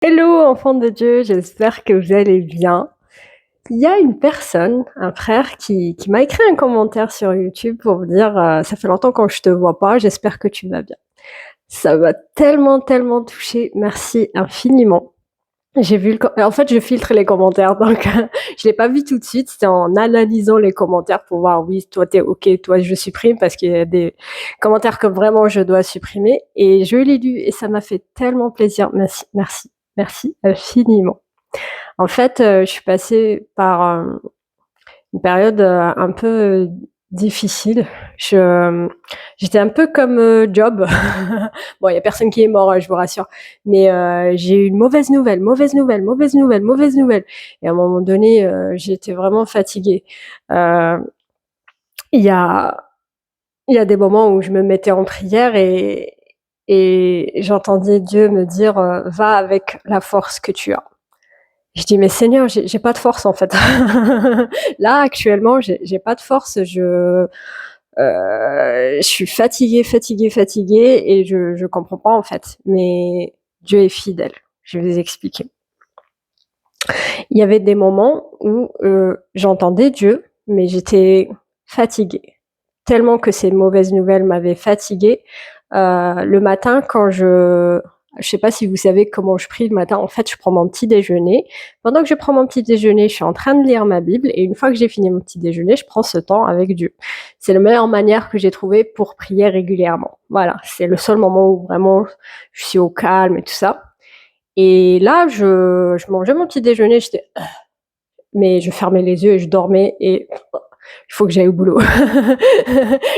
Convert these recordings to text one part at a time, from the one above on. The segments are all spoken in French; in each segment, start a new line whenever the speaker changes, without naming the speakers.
Hello enfants de Dieu, j'espère que vous allez bien. Il y a une personne, un frère qui m'a écrit un commentaire sur YouTube pour me dire, «Ça fait longtemps que je te vois pas, j'espère que tu vas bien». Ça m'a tellement, tellement touchée, merci infiniment. J'ai vu en fait, je filtre les commentaires donc je l'ai pas vu tout de suite, c'était en analysant les commentaires pour voir, oui, toi tu es OK, toi je supprime parce qu'il y a des commentaires que vraiment je dois supprimer et je l'ai lu et ça m'a fait tellement plaisir. Merci, merci, merci infiniment. En fait, je suis passée par, une période, un peu, difficile. Je, j'étais un peu comme, Job. Bon, il y a personne qui est mort, je vous rassure, mais j'ai eu une mauvaise nouvelle, mauvaise nouvelle, mauvaise nouvelle, mauvaise nouvelle et à un moment donné, j'étais vraiment fatiguée. Heu, il y a il y a des moments où je me mettais en prière et j'entendais Dieu me dire, «Va avec la force que tu as». Je dis: «Mais Seigneur, j'ai pas de force en fait. Là actuellement, j'ai pas de force, je suis fatiguée, fatiguée, fatiguée et je comprends pas en fait, mais Dieu est fidèle». Je vais vous expliquer. Il y avait des moments où, j'entendais Dieu, mais j'étais fatiguée. Tellement que ces mauvaises nouvelles m'avaient fatiguée, le matin quand je sais pas si vous savez comment je prie le matin. En fait, je prends mon petit déjeuner. Pendant que je prends mon petit déjeuner, je suis en train de lire ma Bible et une fois que j'ai fini mon petit déjeuner, je prends ce temps avec Dieu. C'est la meilleure manière que j'ai trouvée pour prier régulièrement. Voilà, c'est le seul moment où vraiment je suis au calme et tout ça et là, je mangeais mon petit déjeuner, mais je fermais les yeux et je dormais et il faut que j'aille au boulot.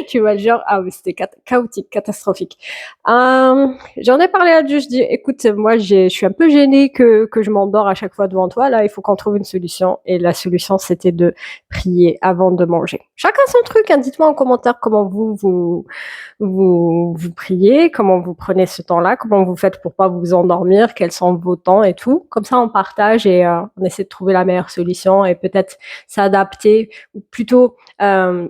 Tu vois le genre? Ah oui, c'était chaotique, catastrophique. J'en ai parlé à Dieu, je dis: «Écoute, moi je suis un peu gênée que je m'endors à chaque fois devant toi, là, il faut qu'on trouve une solution» et la solution, c'était de prier avant de manger. Chacun son truc, hein, dites-moi en commentaire comment vous priez, comment vous prenez ce temps-là, comment vous faites pour pas vous endormir, quels sont vos temps et tout. Comme ça, on partage et on essaie de trouver la meilleure solution et peut-être s'adapter ou plutôt,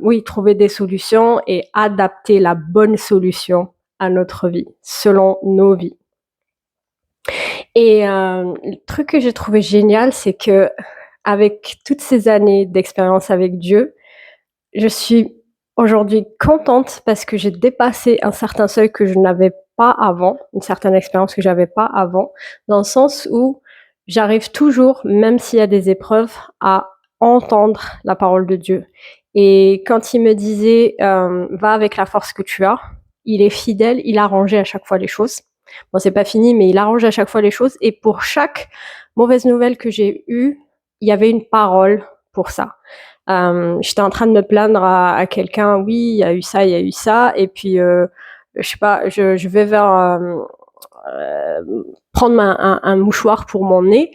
oui, trouver des solutions et adapter la bonne solution à notre vie, selon nos vies. Et le truc que j'ai trouvé génial, c'est que avec toutes ces années d'expérience avec Dieu, je suis aujourd'hui contente parce que j'ai dépassé un certain seuil que je n'avais pas avant, une certaine expérience que j'avais pas avant, dans le sens où j'arrive toujours, même s'il y a des épreuves, à entendre la parole de Dieu. Et quand il me disait, «Va avec la force que tu as», il est fidèle, il arrangeait à chaque fois les choses. Bon, c'est pas fini, mais il arrange à chaque fois les choses et pour chaque mauvaise nouvelle que j'ai eue, il y avait une parole pour ça. J'étais en train de me plaindre à quelqu'un: «Oui, il y a eu ça, il y a eu ça» et puis, je sais pas, je vais vers, prendre un mouchoir pour mon nez,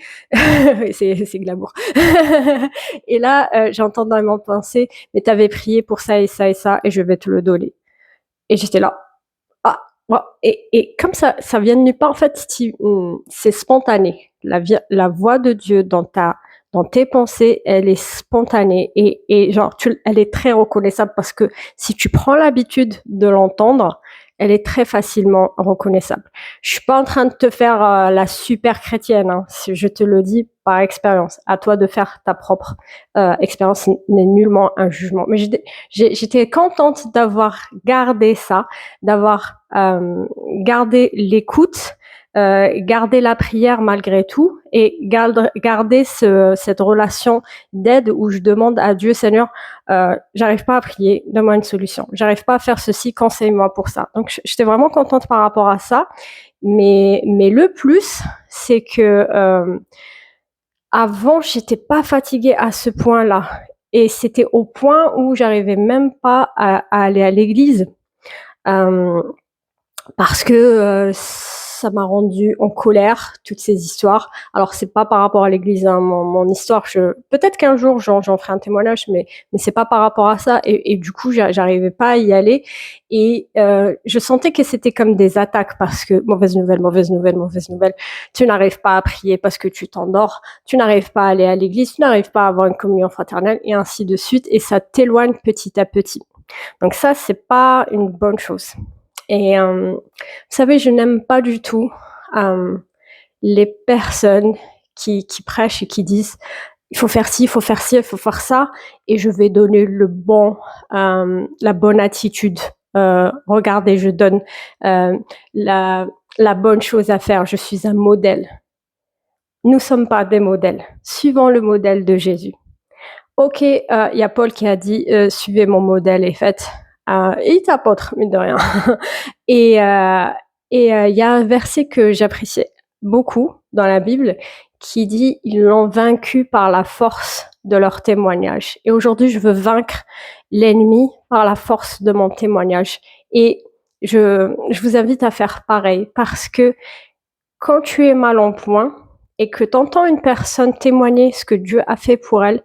c'est glamour. Et là, j'entends dans mon pensée: «Mais tu avais prié pour ça et ça et ça et je vais te le donner» et j'étais là: «Ah, waouh» et comme ça vient de nulle part, en fait, c'est spontané. La voix de Dieu dans tes pensées, elle est spontanée et genre elle est très reconnaissable parce que si tu prends l'habitude de l'entendre, elle est très facilement reconnaissable. Je suis pas en train de te faire, la super chrétienne, hein, je te le dis par expérience. À toi de faire ta propre, expérience, n'est nullement un jugement. Mais j'étais contente d'avoir gardé ça, d'avoir, gardé l'écoute, garder la prière malgré tout et garder cette relation d'aide où je demande à Dieu: «Seigneur, j'arrive pas à prier, donne-moi une solution. J'arrive pas à faire ceci, conseille-moi pour ça». Donc j'étais vraiment contente par rapport à ça, mais le plus, c'est que, avant, j'étais pas fatiguée à ce point-là et c'était au point où j'arrivais même pas à aller à l'église. Hem Parce que, ça m'a rendue en colère, toutes ces histoires. Alors c'est pas par rapport à l'église, hein, mon histoire, je peut-être qu'un jour j'en ferai un témoignage, mais c'est pas par rapport à ça et du coup j'arrivais pas à y aller et je sentais que c'était comme des attaques parce que mauvaise nouvelle, mauvaise nouvelle, mauvaise nouvelle. Tu n'arrives pas à prier parce que tu t'endors, tu n'arrives pas à aller à l'église, tu n'arrives pas à avoir une communion fraternelle et ainsi de suite et ça t'éloigne petit à petit. Donc ça, c'est pas une bonne chose. Et vous savez, je n'aime pas du tout, hem, les personnes qui prêchent et qui disent: «Il faut faire ci, il faut faire ci, il faut faire ça» et je vais donner la bonne attitude. Regardez, je donne, la bonne chose à faire, je suis un modèle. Nous sommes pas des modèles. Suivons le modèle de Jésus. OK, il y a Paul qui a dit, «Suivez mon modèle et faites». Il est apôtre, mine de rien. Et il y a un verset que j'appréciais beaucoup dans la Bible qui dit: «Ils l'ont vaincu par la force de leur témoignage» et aujourd'hui, je veux vaincre l'ennemi par la force de mon témoignage et je vous invite à faire pareil parce que quand tu es mal en point et que tu entends une personne témoigner ce que Dieu a fait pour elle,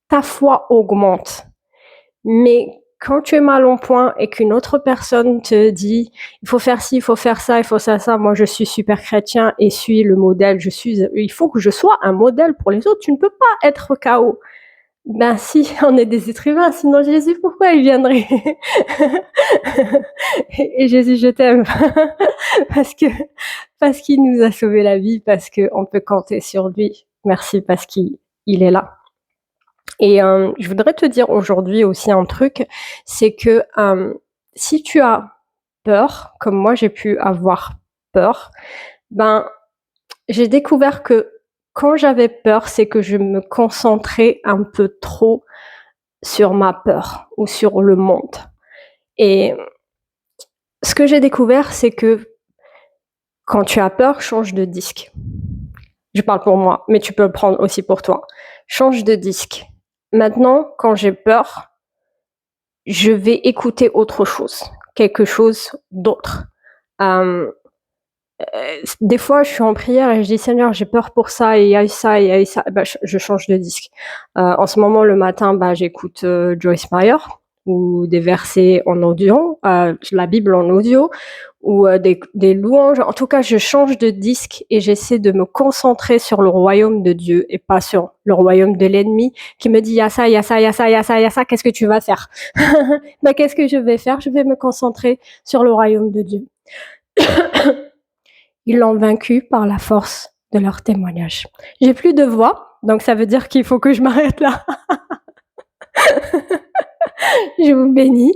ta foi augmente. Mais quand tu es mal en point et qu'une autre personne te dit: «Il faut faire ci, il faut faire ça, il faut ça», moi je suis super chrétien et suis le modèle, il faut que je sois un modèle pour les autres, tu ne peux pas être KO. Ben si, on est des êtres humains, sinon Jésus, pourquoi il viendrait? Et Jésus, je t'aime. Parce que parce qu'il nous a sauvé la vie, parce qu'on peut compter sur lui. Merci parce qu'il est là. Et je voudrais te dire aujourd'hui aussi un truc, c'est que, si tu as peur, comme moi j'ai pu avoir peur, ben, j'ai découvert que quand j'avais peur, c'est que je me concentrais un peu trop sur ma peur ou sur le monde. Et ce que j'ai découvert, c'est que quand tu as peur, change de disque. Je parle pour moi, mais tu peux le prendre aussi pour toi. Change de disque. Maintenant, quand j'ai peur, je vais écouter autre chose, quelque chose d'autre. Des fois, je suis en prière et je dis: «Seigneur, j'ai peur pour ça et il y a eu ça et il y a eu ça». Bah, je change de disque. En ce moment, le matin, bah, j'écoute, Joyce Meyer ou des versets en audio, la Bible en audio ou, des louanges. En tout cas, je change de disque et j'essaie de me concentrer sur le royaume de Dieu et pas sur le royaume de l'ennemi qui me dit: «Il y a ça, il y a ça, il y a ça, il y a ça, il y a ça, qu'est-ce que tu vas faire?» Bah, qu'est-ce que je vais faire? Je vais me concentrer sur le royaume de Dieu. Ils l'ont vaincu par la force de leur témoignage. J'ai plus de voix, donc ça veut dire qu'il faut que je m'arrête là. Je vous bénis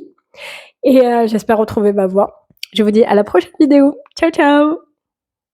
et j'espère retrouver ma voix. Je vous dis à la prochaine vidéo. Ciao, ciao!